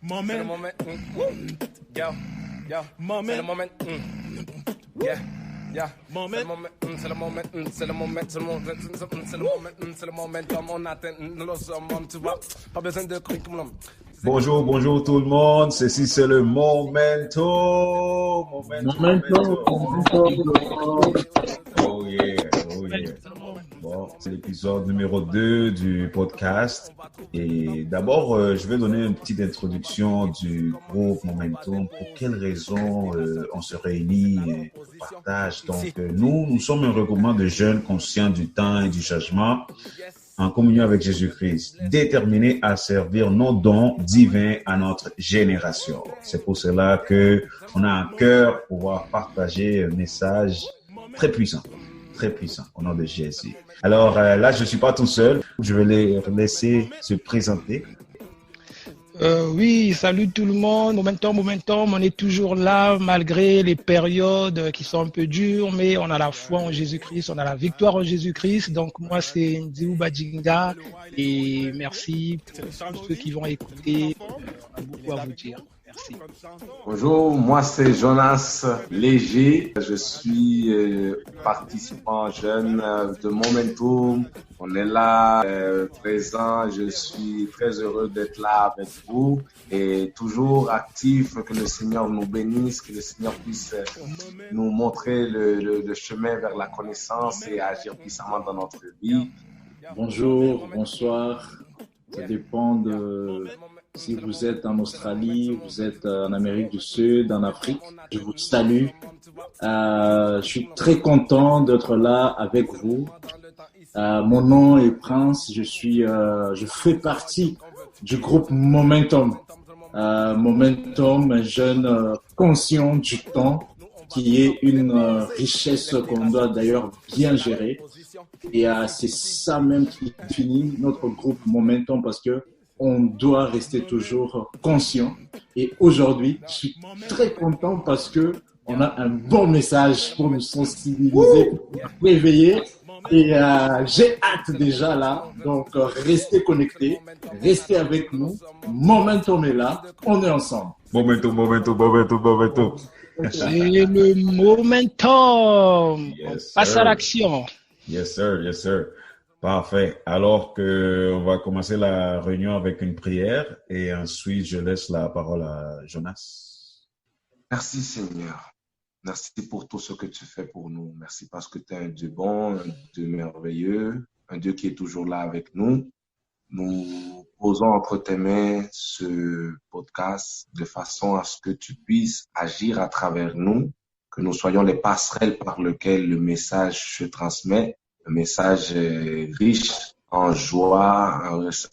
Moment. C'est le moment. Yo. Moment. C'est le moment. Yeah. Yeah. Moment. C'est le moment. C'est le moment. C'est le moment. C'est le moment. C'est le moment. Comme on atteint le summum, tu vois. Pas besoin de curriculum. Bonjour tout le monde. Ceci c'est le Momento. Oh yeah. Bon, c'est l'épisode numéro 2 du podcast. Et d'abord, je vais donner une petite introduction du groupe Momentum. Pour quelles raisons on se réunit et on partage. Donc, nous sommes un regroupement de jeunes conscients du temps et du changement en communion avec Jésus-Christ, déterminés à servir nos dons divins à notre génération. C'est pour cela que on a un cœur pour pouvoir partager un message très puissant au nom de Jésus. Alors là, je suis pas tout seul. Je vais les laisser se présenter. Oui, salut tout le monde. Momentum, on est toujours là malgré les périodes qui sont un peu dures, mais on a la foi en Jésus-Christ, on a la victoire en Jésus-Christ. Donc moi, c'est Ndiou Badjinga et merci pour tous ceux qui vont écouter. On a beaucoup à vous dire. Merci. Bonjour, moi c'est Jonas Léger. Je suis participant jeune de Momentum. On est là, présent. Je suis très heureux d'être là avec vous et toujours actif. Que le Seigneur nous bénisse, que le Seigneur puisse nous montrer le chemin vers la connaissance et agir puissamment dans notre vie. Bonjour, bonsoir. Ça dépend de... Si vous êtes en Australie, vous êtes en Amérique du Sud, en Afrique, je vous salue. Je suis très content d'être là avec vous. Mon nom est Prince, je fais partie du groupe Momentum. Momentum, un jeune conscient du temps, qui est une richesse qu'on doit d'ailleurs bien gérer. Et c'est ça même qui définit notre groupe Momentum parce que on doit rester toujours conscient. Et aujourd'hui, je suis très content parce que on a un bon message pour nous sensibiliser, pour nous réveiller. Et j'ai hâte déjà là. Donc, restez connectés, restez avec nous. Momentum est là, on est ensemble. Momentum. C'est le momentum. Yes, On passe à l'action. Yes, sir. Parfait. Alors que on va commencer la réunion avec une prière et ensuite je laisse la parole à Jonas. Merci Seigneur. Merci pour tout ce que tu fais pour nous. Merci parce que tu es un Dieu bon, un Dieu merveilleux, un Dieu qui est toujours là avec nous. Nous posons entre tes mains ce podcast de façon à ce que tu puisses agir à travers nous, que nous soyons les passerelles par lesquelles le message se transmet. Un message riche en joie,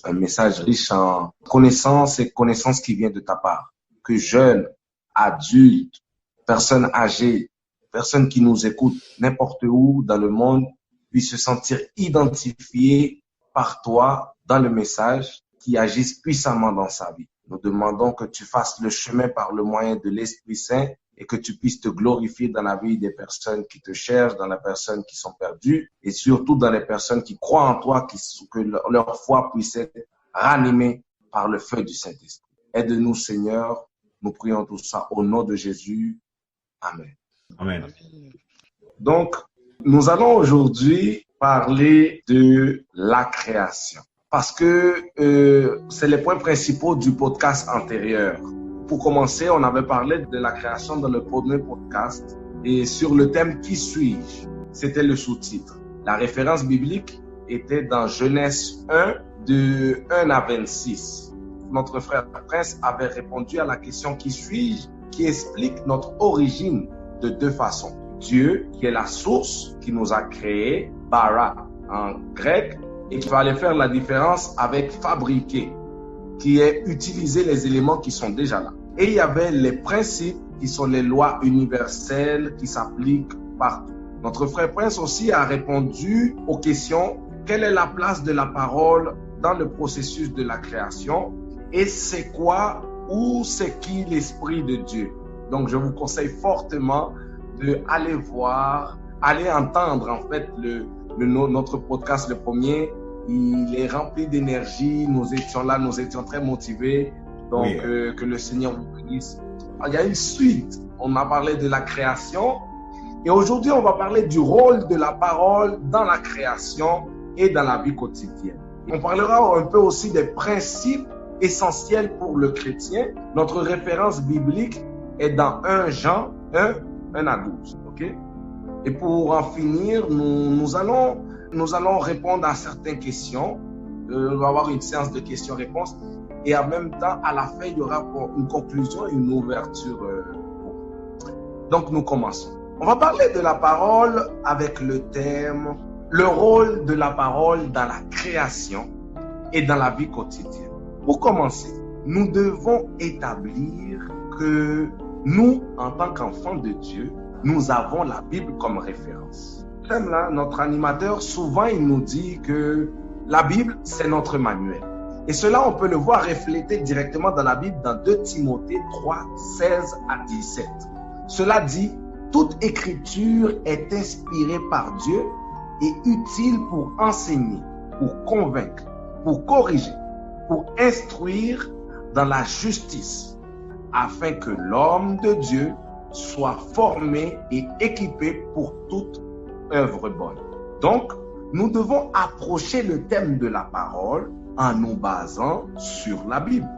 un message riche en connaissance et connaissance qui vient de ta part. Que jeunes, adultes, personnes âgées, personnes qui nous écoutent n'importe où dans le monde puissent se sentir identifiés par toi dans le message qui agisse puissamment dans sa vie. Nous demandons que tu fasses le chemin par le moyen de l'Esprit Saint et que tu puisses te glorifier dans la vie des personnes qui te cherchent, dans les personnes qui sont perdues et surtout dans les personnes qui croient en toi, que leur foi puisse être ranimée par le feu du Saint-Esprit. Aide-nous, Seigneur. Nous prions tout ça au nom de Jésus. Amen. Donc, nous allons aujourd'hui parler de la création parce que c'est les points principaux du podcast antérieur. Pour commencer, on avait parlé de la création dans le premier podcast et sur le thème « Qui suis-je ?» C'était le sous-titre. La référence biblique était dans Genèse 1, de 1 à 26. Notre frère Prince avait répondu à la question « Qui suis-je ?» qui explique notre origine de deux façons. Dieu, qui est la source qui nous a créés, bara en grec, et qui va aller faire la différence avec fabriquer, qui est utiliser les éléments qui sont déjà là. Et il y avait les principes qui sont les lois universelles qui s'appliquent partout. Notre frère Prince aussi a répondu aux questions « Quelle est la place de la parole dans le processus de la création ?» et c'est quoi ou c'est qui l'Esprit de Dieu. Donc je vous conseille fortement d'aller voir, aller entendre en fait notre podcast, le premier. Il est rempli d'énergie, nous étions là, nous étions très motivés Donc, Oui. que le Seigneur vous bénisse. Il y a une suite. On a parlé de la création. Et aujourd'hui, on va parler du rôle de la parole dans la création et dans la vie quotidienne. On parlera un peu aussi des principes essentiels pour le chrétien. Notre référence biblique est dans 1 Jean 1 à 12. Okay? Et pour en finir, nous allons répondre à certaines questions. On va avoir une séance de questions-réponses. Et en même temps, à la fin, il y aura une conclusion et une ouverture. Donc, nous commençons. On va parler de la parole avec le thème « Le rôle de la parole dans la création et dans la vie quotidienne ». Pour commencer, nous devons établir que nous, en tant qu'enfants de Dieu, nous avons la Bible comme référence. Comme là, notre animateur, souvent, il nous dit que la Bible, c'est notre manuel. Et cela, on peut le voir reflété directement dans la Bible, dans 2 Timothée 3, 16 à 17. Cela dit, toute écriture est inspirée par Dieu et utile pour enseigner, pour convaincre, pour corriger, pour instruire dans la justice, afin que l'homme de Dieu soit formé et équipé pour toute œuvre bonne. Donc, nous devons approcher le thème de la parole en nous basant sur la Bible,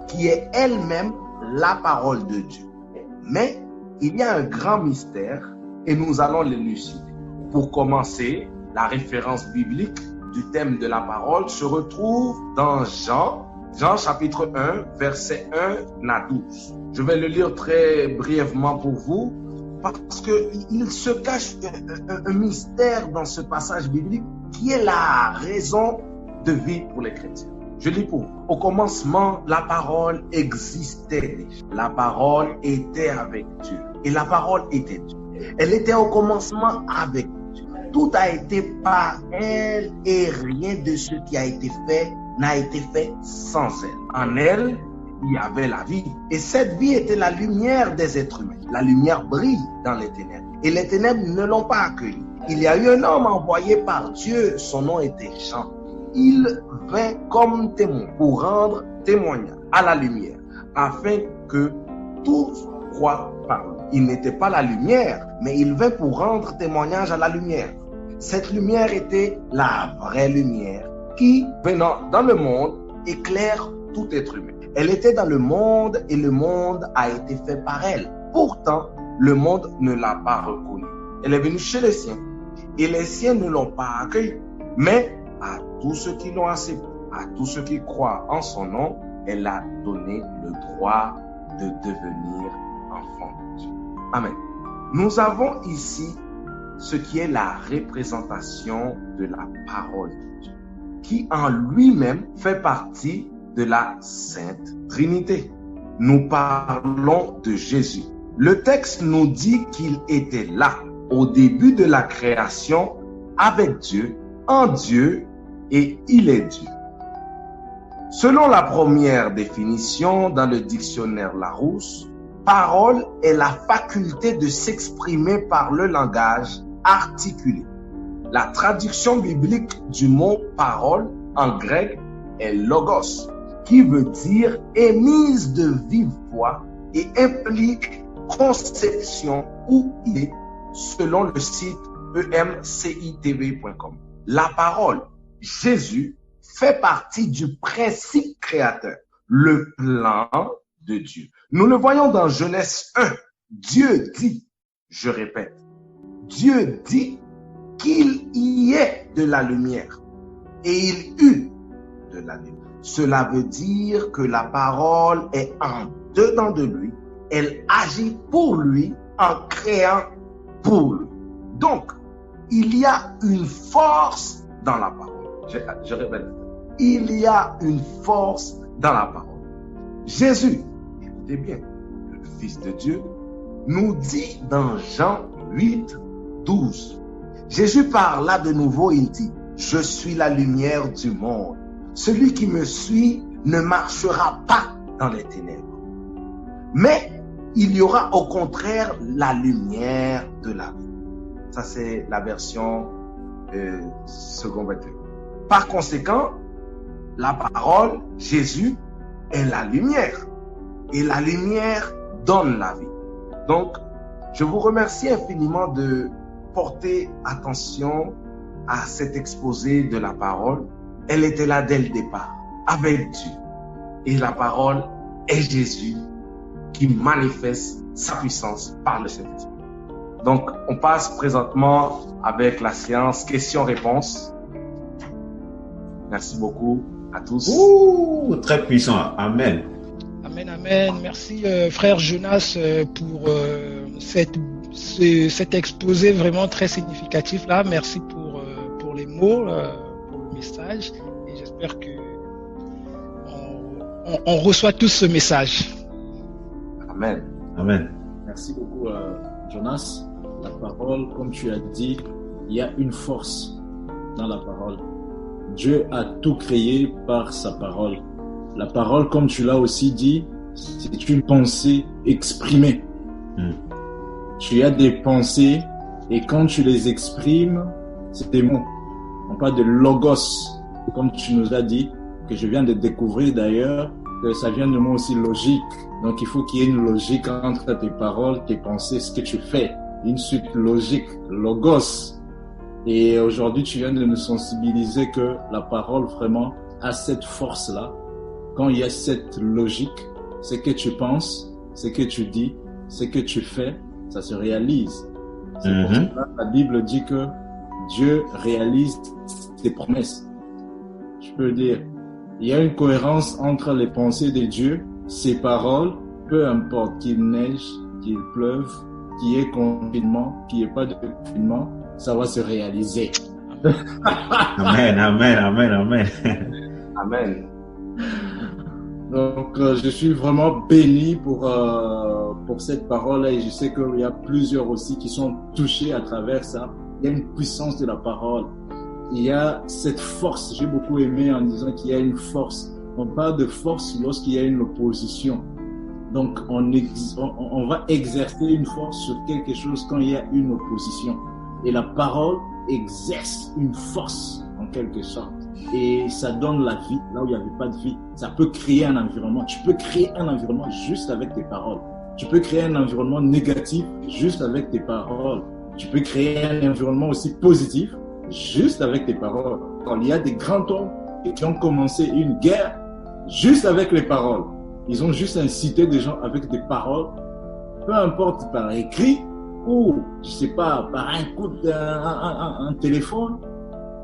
qui est elle-même la parole de Dieu. Mais il y a un grand mystère et nous allons l'élucider. Pour commencer, la référence biblique du thème de la parole se retrouve dans Jean chapitre 1, verset 1 à 12. Je vais le lire très brièvement pour vous parce qu'il se cache un mystère dans ce passage biblique qui est la raison de vie pour les chrétiens. Je lis pour vous. Au commencement, la parole existait. La parole était avec Dieu. Et la parole était Dieu. Elle était au commencement avec Dieu. Tout a été par elle et rien de ce qui a été fait n'a été fait sans elle. En elle, il y avait la vie. Et cette vie était la lumière des êtres humains. La lumière brille dans les ténèbres. Et les ténèbres ne l'ont pas accueillie. Il y a eu un homme envoyé par Dieu. Son nom était Jean. Il vint comme témoin pour rendre témoignage à la lumière, afin que tous croient par lui. Il n'était pas la lumière, mais il vint pour rendre témoignage à la lumière. Cette lumière était la vraie lumière qui, venant dans le monde, éclaire tout être humain. Elle était dans le monde et le monde a été fait par elle. Pourtant, le monde ne l'a pas reconnue. Elle est venue chez les siens et les siens ne l'ont pas accueillie. Mais à tous ceux qui l'ont accepté, à tous ceux qui croient en son nom, elle a donné le droit de devenir enfant de Dieu. Amen. Nous avons ici ce qui est la représentation de la parole de Dieu, qui en lui-même fait partie de la Sainte Trinité. Nous parlons de Jésus. Le texte nous dit qu'il était là, au début de la création, avec Dieu, en Dieu, et il est Dieu. Selon la première définition dans le dictionnaire Larousse, parole est la faculté de s'exprimer par le langage articulé. La traduction biblique du mot parole en grec est logos, qui veut dire émise de vive voix et implique conception ou idée selon le site emcitv.com. La parole, Jésus, fait partie du principe créateur, le plan de Dieu. Nous le voyons dans Genèse 1. Dieu dit, je répète, Dieu dit qu'il y ait de la lumière et il eut de la lumière. Cela veut dire que la parole est en dedans de lui. Elle agit pour lui en créant pour lui. Donc, il y a une force dans la parole. Je répète, il y a une force dans la parole. Jésus, écoutez bien, le Fils de Dieu, nous dit dans Jean 8, 12. Jésus parla de nouveau, il dit, je suis la lumière du monde. Celui qui me suit ne marchera pas dans les ténèbres, mais il y aura au contraire la lumière de la vie. Ça, c'est la version seconde 21. Par conséquent, la parole, Jésus, est la lumière. Et la lumière donne la vie. Donc, je vous remercie infiniment de porter attention à cet exposé de la parole. Elle était là dès le départ, avec Dieu. Et la parole est Jésus qui manifeste sa puissance par le Saint-Esprit. Donc, on passe présentement avec la séance questions-réponses. Merci beaucoup à tous. Ouh, très puissant. Amen. Amen, amen. Merci, frère Jonas, pour cet exposé vraiment très significatif là. Merci pour les mots, pour le message. Et j'espère que on reçoit tous ce message. Amen. Amen. Merci beaucoup, Jonas. La parole, comme tu as dit, il y a une force dans la parole. Dieu a tout créé par sa parole. La parole, comme tu l'as aussi dit, c'est une pensée exprimée. Tu as des pensées et quand tu les exprimes, c'est des mots. On parle de logos, comme tu nous as dit, que je viens de découvrir d'ailleurs, que ça vient de mot aussi logique. Donc il faut qu'il y ait une logique entre tes paroles, tes pensées, ce que tu fais. Une suite logique, logos. Et aujourd'hui, tu viens de nous sensibiliser que la parole vraiment a cette force-là. Quand il y a cette logique, ce que tu penses, ce que tu dis, ce que tu fais, ça se réalise. C'est pour ça que la Bible dit que Dieu réalise ses promesses. Je peux dire, il y a une cohérence entre les pensées de Dieu, ses paroles, peu importe qu'il neige, qu'il pleuve, qu'il y ait confinement, qu'il n'y ait pas de confinement, ça va se réaliser. Amen, amen, amen, amen. Amen. Donc, je suis vraiment béni pour cette parole et je sais qu'il y a plusieurs aussi qui sont touchés à travers ça. Il y a une puissance de la parole. Il y a cette force. J'ai beaucoup aimé en disant qu'il y a une force. On parle de force lorsqu'il y a une opposition. Donc, on va exercer une force sur quelque chose quand il y a une opposition. Et la parole exerce une force, en quelque sorte. Et ça donne la vie, là où il n'y avait pas de vie. Ça peut créer un environnement. Tu peux créer un environnement juste avec tes paroles. Tu peux créer un environnement négatif juste avec tes paroles. Tu peux créer un environnement aussi positif juste avec tes paroles. Alors, il y a des grands hommes qui ont commencé une guerre juste avec les paroles. Ils ont juste incité des gens avec des paroles, peu importe par écrit ou, je sais pas, par un coup d'un téléphone.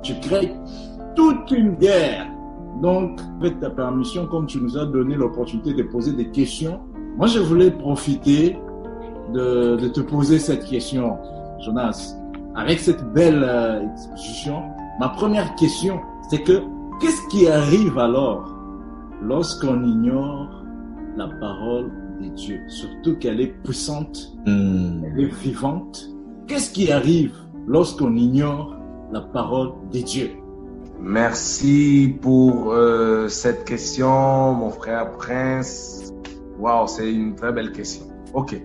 Tu crées toute une guerre. Donc, avec ta permission, comme tu nous as donné l'opportunité de poser des questions, moi je voulais profiter de te poser cette question, Jonas. Avec cette belle exposition, ma première question, c'est que qu'est-ce qui arrive alors lorsqu'on ignore la parole de Dieu, surtout qu'elle est puissante, elle est vivante? Qu'est-ce qui arrive lorsqu'on ignore la parole de Dieu? Merci pour cette question, mon frère Prince. Waouh, c'est une très belle question. Ok.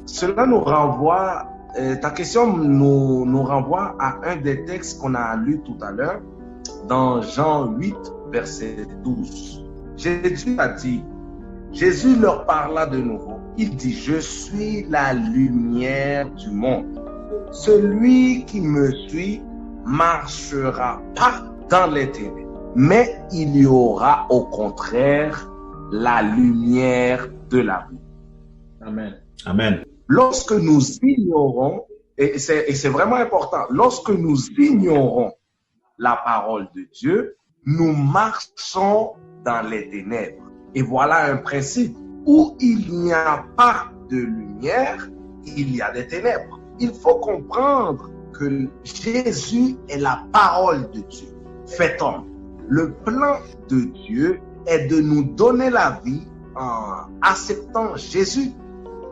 Cela nous renvoie, ta question nous renvoie à un des textes qu'on a lu tout à l'heure, dans Jean 8, verset 12. Jésus a dit, Jésus leur parla de nouveau. Il dit, je suis la lumière du monde. Celui qui me suit marchera pas dans les ténèbres, mais il y aura au contraire la lumière de la vie. Amen. Amen. Lorsque nous ignorons, et c'est vraiment important, lorsque nous ignorons la parole de Dieu, nous marchons dans les ténèbres. Et voilà un principe. Où il n'y a pas de lumière, il y a des ténèbres. Il faut comprendre que Jésus est la parole de Dieu, fait homme. Le plan de Dieu est de nous donner la vie en acceptant Jésus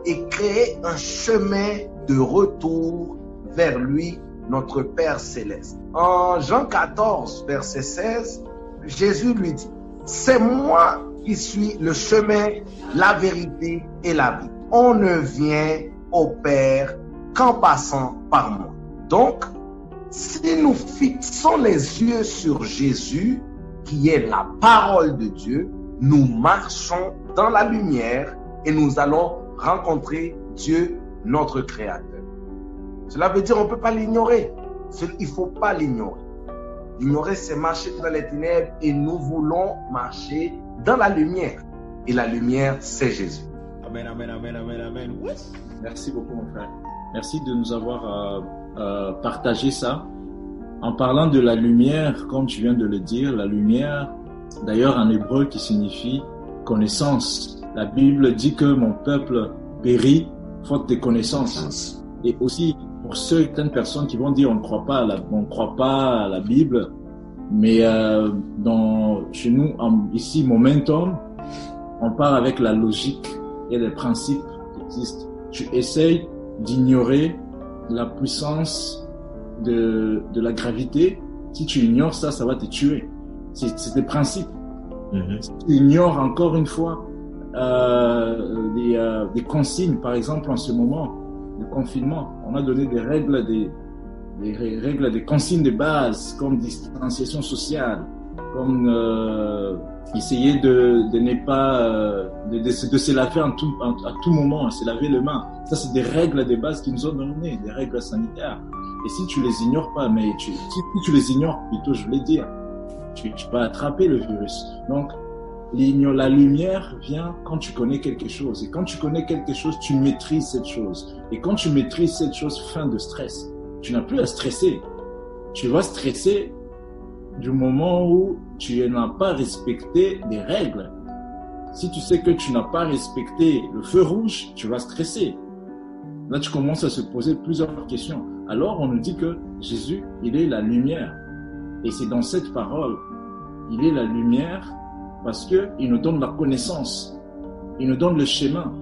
et créer un chemin de retour vers lui, notre Père céleste. En Jean 14, verset 16, Jésus lui dit, c'est moi qui suis le chemin, la vérité et la vie. On ne vient au Père qu'en passant par moi. Donc, si nous fixons les yeux sur Jésus, qui est la parole de Dieu, nous marchons dans la lumière et nous allons rencontrer Dieu, notre Créateur. Cela veut dire qu'on ne peut pas l'ignorer. Il ne faut pas l'ignorer. L'ignorer, c'est marcher dans les ténèbres et nous voulons marcher dans la lumière. Et la lumière, c'est Jésus. Amen, amen, amen, amen, amen. Merci beaucoup, mon frère. Merci de nous avoir partagé ça. En parlant de la lumière, comme tu viens de le dire, la lumière, d'ailleurs en hébreu qui signifie connaissance. La Bible dit que mon peuple périt faute de connaissances. Et aussi, pour certaines personnes qui vont dire on ne croit pas à la Bible, mais chez nous, ici, Momentum, on part avec la logique. Il y a des principes qui existent. Tu essayes d'ignorer la puissance de la gravité. Si tu ignores ça, ça va te tuer. C'est des principes. Si tu ignores encore une fois des consignes, par exemple en ce moment de confinement, on a donné des règles, des consignes de base comme distanciation sociale, comme essayer de ne pas de se laver à tout moment, se laver les mains. Ça, c'est des règles de base qui nous ont données, des règles sanitaires. Et si tu les ignores pas, si tu les ignores plutôt, je voulais dire, tu vas attraper le virus. Donc, la lumière vient quand tu connais quelque chose. Et quand tu connais quelque chose, tu maîtrises cette chose. Et quand tu maîtrises cette chose, fin de stress. Tu n'as plus à stresser. Tu vas stresser du moment où tu n'as pas respecté des règles. Si tu sais que tu n'as pas respecté le feu rouge, tu vas stresser. Là, tu commences à se poser plusieurs questions. Alors, on nous dit que Jésus, il est la lumière. Et c'est dans cette parole, il est la lumière parce qu'il nous donne la connaissance. Il nous donne le chemin.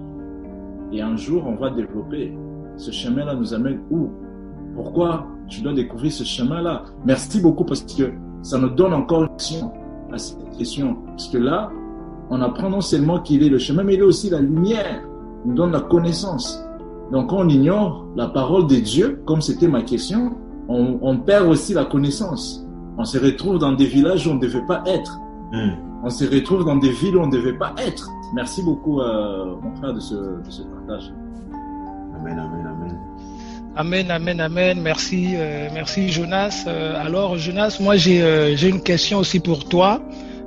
Et un jour, on va développer. Ce chemin-là nous amène où? Pourquoi tu dois découvrir ce chemin-là? Merci beaucoup parce que ça nous donne encore une question à cette question. Parce que là, on apprend non seulement qu'il est le chemin, mais il est aussi la lumière. Il nous donne la connaissance. Donc, quand on ignore la parole de Dieu, comme c'était ma question, on perd aussi la connaissance. On se retrouve dans des villages où on ne devait pas être. On se retrouve dans des villes où on ne devait pas être. Merci beaucoup, mon frère, de ce partage. Amen, amen, amen. Amen, amen, amen. Merci, merci Jonas. Alors Jonas, moi j'ai une question aussi pour toi.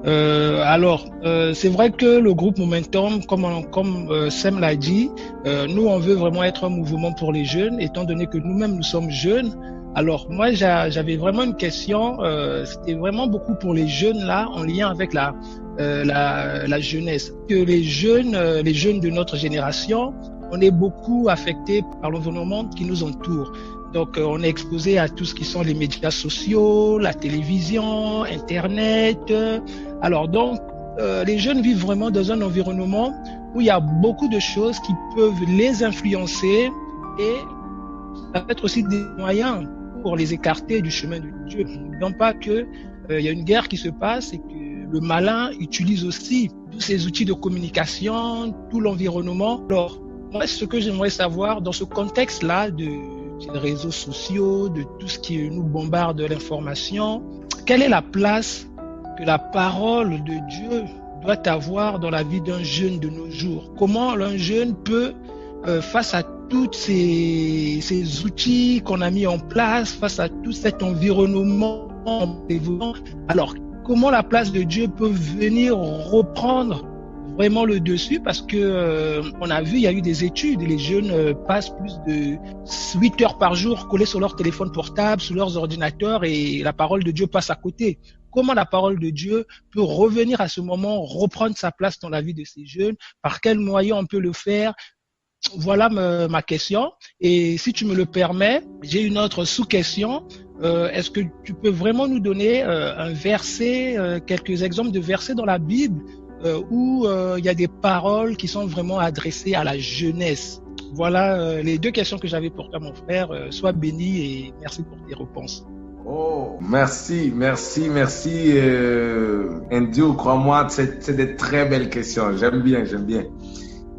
C'est vrai que le groupe Momentum, comme Sem l'a dit, nous on veut vraiment être un mouvement pour les jeunes, étant donné que nous-mêmes nous sommes jeunes. Alors moi j'avais vraiment une question. C'était vraiment beaucoup pour les jeunes là, en lien avec la jeunesse. Que les jeunes de notre génération, on est beaucoup affectés par l'environnement qui nous entoure. Donc, on est exposé à tout ce qui sont les médias sociaux, la télévision, Internet. Alors donc, les jeunes vivent vraiment dans un environnement où il y a beaucoup de choses qui peuvent les influencer et ça peut être aussi des moyens pour les écarter du chemin de Dieu. N'oublions pas que il y a une guerre qui se passe et que le malin utilise aussi tous ces outils de communication, tout l'environnement. Alors, moi, ce que j'aimerais savoir dans ce contexte-là des réseaux sociaux, de tout ce qui nous bombarde de l'information, quelle est la place que la parole de Dieu doit avoir dans la vie d'un jeune de nos jours? Comment un jeune peut, face à tous ces outils qu'on a mis en place, face à tout cet environnement évoluant, alors comment la place de Dieu peut venir reprendre vraiment le dessus? Parce que on a vu, il y a eu des études, les jeunes passent plus de 8 heures par jour collés sur leur téléphone portable, sur leurs ordinateurs, et la parole de Dieu passe à côté. Comment la parole de Dieu peut revenir à ce moment, reprendre sa place dans la vie de ces jeunes? Par quels moyens on peut le faire? Voilà ma question. Et si tu me le permets, j'ai une autre sous-question. Est-ce que tu peux vraiment nous donner un verset, quelques exemples de versets dans la Bible où il y a des paroles qui sont vraiment adressées à la jeunesse? Voilà les deux questions que j'avais pour toi, mon frère. Sois béni et merci pour tes réponses. Oh, merci. Indio, crois-moi, c'est des très belles questions. J'aime bien.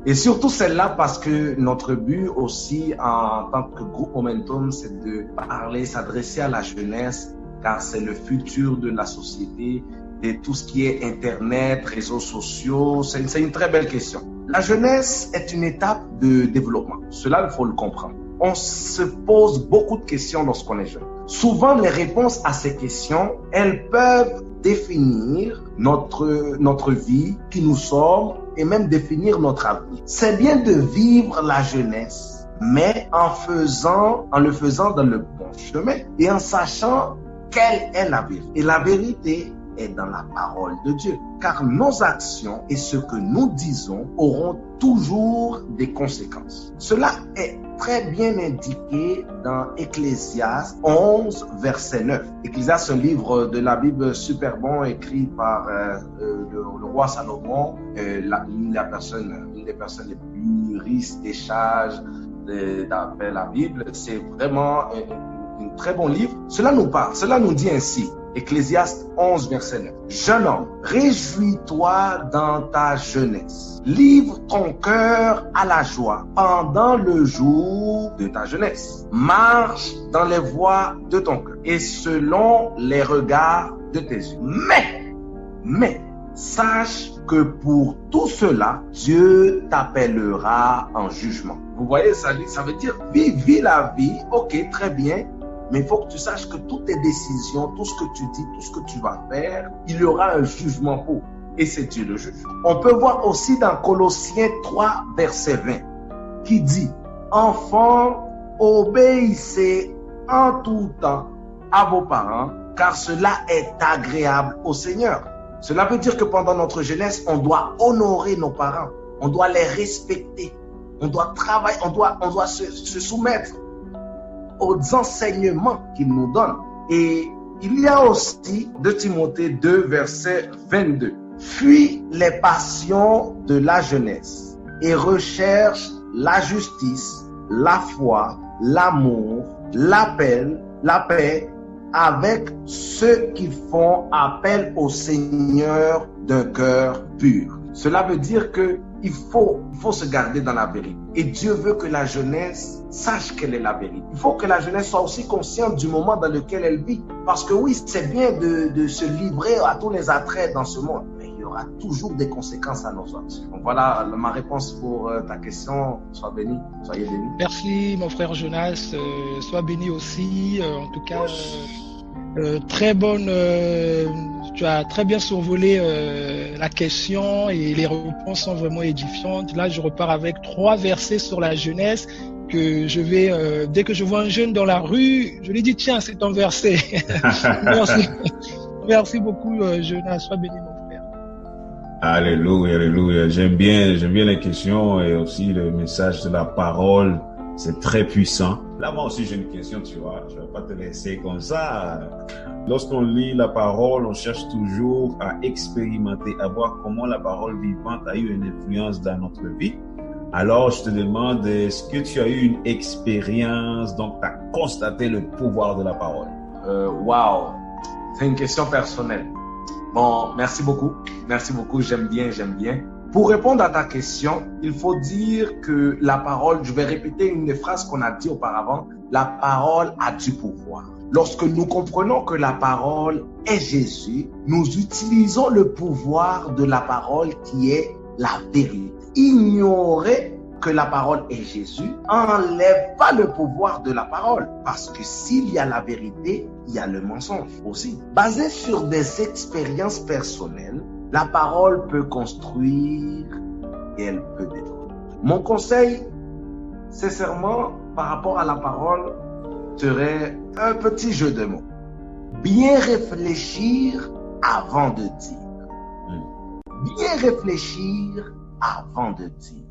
Et surtout celle-là parce que notre but aussi en tant que groupe Momentum, c'est de parler, s'adresser à la jeunesse, car c'est le futur de la société de tout ce qui est Internet, réseaux sociaux? C'est une très belle question. La jeunesse est une étape de développement. Cela, il faut le comprendre. On se pose beaucoup de questions lorsqu'on est jeune. Souvent, les réponses à ces questions, elles peuvent définir notre vie, qui nous sommes, et même définir notre avenir. C'est bien de vivre la jeunesse, mais en le faisant dans le bon chemin et en sachant quelle est la vérité. Et la vérité est dans la parole de Dieu. Car nos actions et ce que nous disons auront toujours des conséquences. Cela est très bien indiqué dans Ecclésiaste 11, verset 9. Ecclésiaste, un livre de la Bible super bon, écrit par le roi Salomon, une des personnes les plus riches des sages d'après la Bible. C'est vraiment un très bon livre. Cela nous parle, cela nous dit ainsi. Ecclésiaste 11, verset 9. Jeune homme, réjouis-toi dans ta jeunesse. Livre ton cœur à la joie pendant le jour de ta jeunesse. Marche dans les voies de ton cœur et selon les regards de tes yeux. Mais, sache que pour tout cela, Dieu t'appellera en jugement. Vous voyez, ça veut dire, vis la vie, ok, très bien. Mais il faut que tu saches que toutes tes décisions, tout ce que tu dis, tout ce que tu vas faire, il y aura un jugement pour. Et c'est Dieu le juge. On peut voir aussi dans Colossiens 3, verset 20, qui dit, « Enfants, obéissez en tout temps à vos parents, car cela est agréable au Seigneur. » Cela veut dire que pendant notre jeunesse, on doit honorer nos parents. On doit les respecter. On doit travailler, on doit se soumettre aux enseignements qu'il nous donne. Et il y a aussi 2 Timothée 2, verset 22. Fuis les passions de la jeunesse et recherche la justice, la foi, l'amour, la paix avec ceux qui font appel au Seigneur d'un cœur pur. Cela veut dire que il faut se garder dans la vérité. Et Dieu veut que la jeunesse sache quelle est la vérité. Il faut que la jeunesse soit aussi consciente du moment dans lequel elle vit. Parce que oui, c'est bien de se livrer à tous les attraits dans ce monde. Mais il y aura toujours des conséquences à nos actions. Donc voilà ma réponse pour ta question. Sois béni. Soyez béni. Merci mon frère Jonas. Sois béni aussi. En tout cas, très bonne... tu as très bien survolé la question et les réponses sont vraiment édifiantes. Là, je repars avec 3 versets sur la jeunesse que je vais, dès que je vois un jeune dans la rue, je lui dis, tiens, c'est ton verset. Merci. Merci beaucoup, Jonas. Sois béni, mon frère. Alléluia, alléluia. J'aime bien les questions et aussi le message de la parole. C'est très puissant. Là, moi aussi, j'ai une question, tu vois. Je vais pas te laisser comme ça. Lorsqu'on lit la parole, on cherche toujours à expérimenter, à voir comment la parole vivante a eu une influence dans notre vie. Alors, je te demande, est-ce que tu as eu une expérience, donc tu as constaté le pouvoir de la parole? Wow, c'est une question personnelle. Bon, merci beaucoup. Merci beaucoup, j'aime bien. Pour répondre à ta question, il faut dire que la parole, je vais répéter une des phrases qu'on a dit auparavant, la parole a du pouvoir. Lorsque nous comprenons que la parole est Jésus, nous utilisons le pouvoir de la parole qui est la vérité. Ignorer que la parole est Jésus enlève pas le pouvoir de la parole, parce que s'il y a la vérité, il y a le mensonge aussi. Basé sur des expériences personnelles, la parole peut construire et elle peut détruire. Mon conseil, sincèrement, par rapport à la parole, serait un petit jeu de mots. Bien réfléchir avant de dire. Bien réfléchir avant de dire.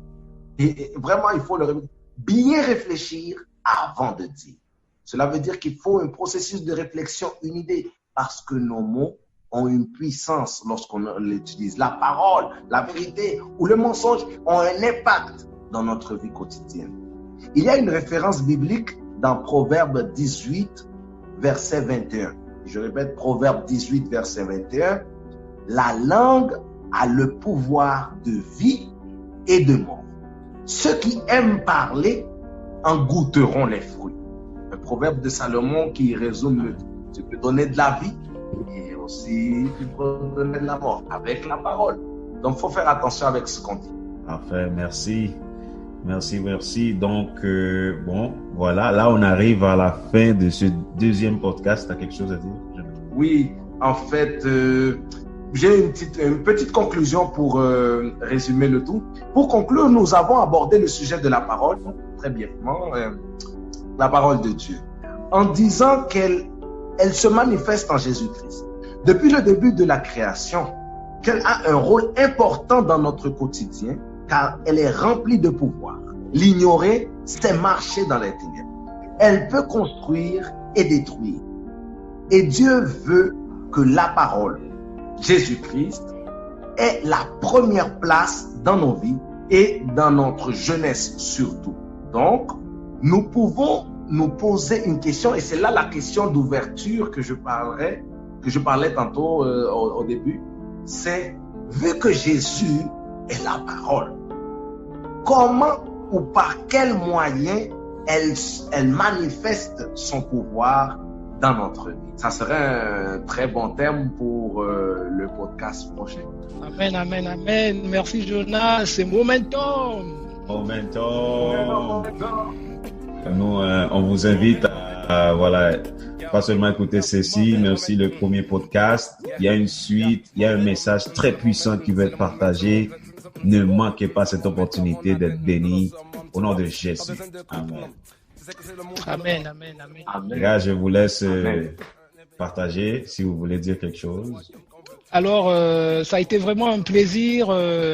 Et vraiment, il faut le répéter. Bien réfléchir avant de dire. Cela veut dire qu'il faut un processus de réflexion, une idée, parce que nos mots ont une puissance lorsqu'on l'utilise. La parole, la vérité ou le mensonge ont un impact dans notre vie quotidienne. Il y a une référence biblique dans Proverbe 18, verset 21. Je répète, Proverbe 18, verset 21. La langue a le pouvoir de vie et de mort. Ceux qui aiment parler en goûteront les fruits. Un proverbe de Salomon qui résume le tout. Tu peux donner de la vie et aussi tu peux donner de la mort avec la parole. Donc, il faut faire attention avec ce qu'on dit. Parfait, merci. Merci. Donc, bon, voilà, là, on arrive à la fin de ce deuxième podcast. Tu as quelque chose à dire? Oui, en fait, j'ai une petite conclusion pour résumer le tout. Pour conclure, nous avons abordé le sujet de la parole, très brièvement, la parole de Dieu, en disant qu'elle se manifeste en Jésus-Christ. Depuis le début de la création, qu'elle a un rôle important dans notre quotidien, car elle est remplie de pouvoir. L'ignorer, c'est marcher dans les ténèbres. Elle peut construire et détruire. Et Dieu veut que la parole, Jésus-Christ, ait la première place dans nos vies et dans notre jeunesse surtout. Donc, nous pouvons nous poser une question, et c'est là la question d'ouverture que je parlais tantôt au début, c'est, vu que Jésus est la parole, comment ou par quel moyen elle manifeste son pouvoir dans notre vie? Ça serait un très bon thème pour le podcast prochain. Amen. Merci Jonas, c'est Momentum. Nous, on vous invite à voilà, pas seulement écouter ceci, mais aussi le premier podcast. Il y a une suite, il y a un message très puissant qui va être partagé. Ne manquez pas cette opportunité d'être béni au nom de Jésus. Amen. Les gars, je vous laisse partager si vous voulez dire quelque chose. Alors, ça a été vraiment un plaisir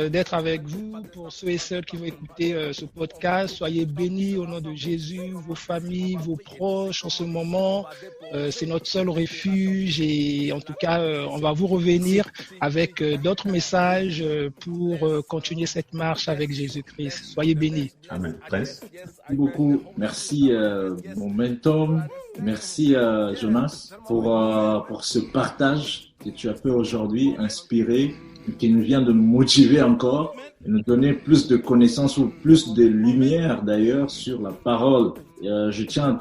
d'être avec vous. Pour ceux et celles qui vont écouter ce podcast, soyez bénis au nom de Jésus, vos familles, vos proches en ce moment. C'est notre seul refuge et en tout cas, on va vous revenir avec d'autres messages pour continuer cette marche avec Jésus-Christ. Soyez bénis. Amen. Prince. Merci beaucoup. Merci Momentum. Merci Jonas pour ce partage que tu as fait aujourd'hui, inspiré, qui nous vient de nous motiver encore et nous donner plus de connaissances ou plus de lumière d'ailleurs sur la parole. Je tiens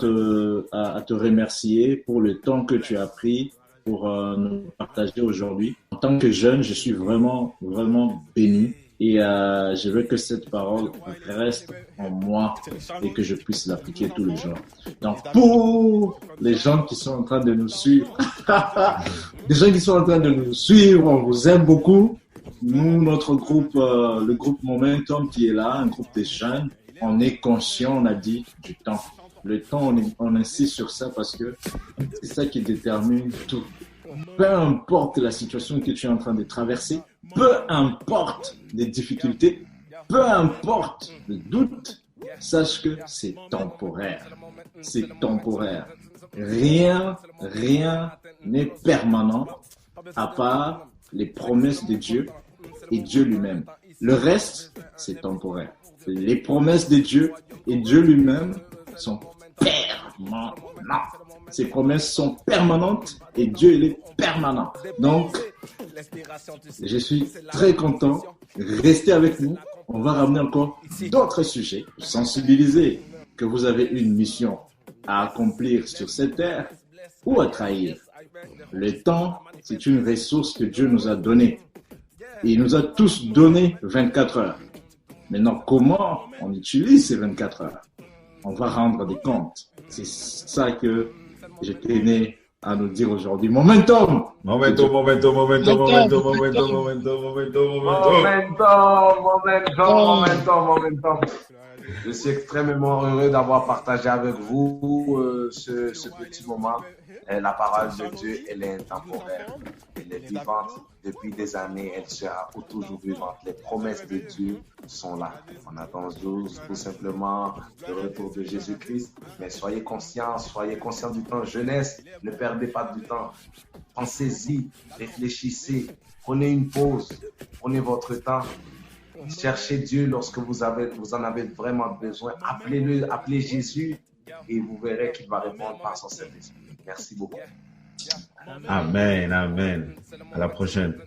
à te remercier pour le temps que tu as pris pour nous partager aujourd'hui. En tant que jeune, je suis vraiment béni. Et je veux que cette parole reste en moi et que je puisse l'appliquer tous les jours. Donc, pour les gens qui sont en train de nous suivre, on vous aime beaucoup. Nous, notre groupe, le groupe Momentum qui est là, un groupe de jeunes, on est conscient, on a dit, du temps. Le temps, on insiste sur ça parce que c'est ça qui détermine tout. Peu importe la situation que tu es en train de traverser, peu importe les difficultés, peu importe le doute, sache que c'est temporaire. C'est temporaire. Rien n'est permanent à part les promesses de Dieu et Dieu lui-même. Le reste, c'est temporaire. Les promesses de Dieu et Dieu lui-même sont permanentes. Ses promesses sont permanentes et Dieu, il est permanent. Donc, je suis très content. Restez avec nous. On va ramener encore d'autres sujets. Sensibiliser que vous avez une mission à accomplir sur cette terre ou à trahir. Le temps, c'est une ressource que Dieu nous a donnée. Et il nous a tous donné 24 heures. Maintenant, comment on utilise ces 24 heures? On va rendre des comptes. C'est ça que je tenais à nous dire aujourd'hui. Momentum. Je suis extrêmement heureux d'avoir partagé avec vous ce petit moment. La parole de Dieu, elle est intemporelle. Elle est vivante depuis des années. Elle sera toujours vivante. Les promesses de Dieu sont là. On attend juste tout simplement le retour de Jésus-Christ. Mais soyez conscients du temps. Jeunesse, ne perdez pas du temps. Pensez-y, réfléchissez, prenez une pause, prenez votre temps. Cherchez Dieu lorsque vous en avez vraiment besoin. Appelez-le, appelez Jésus et vous verrez qu'il va répondre par son Saint-Esprit. Merci beaucoup. Amen. À la prochaine.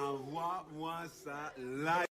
Envoie-moi ça live.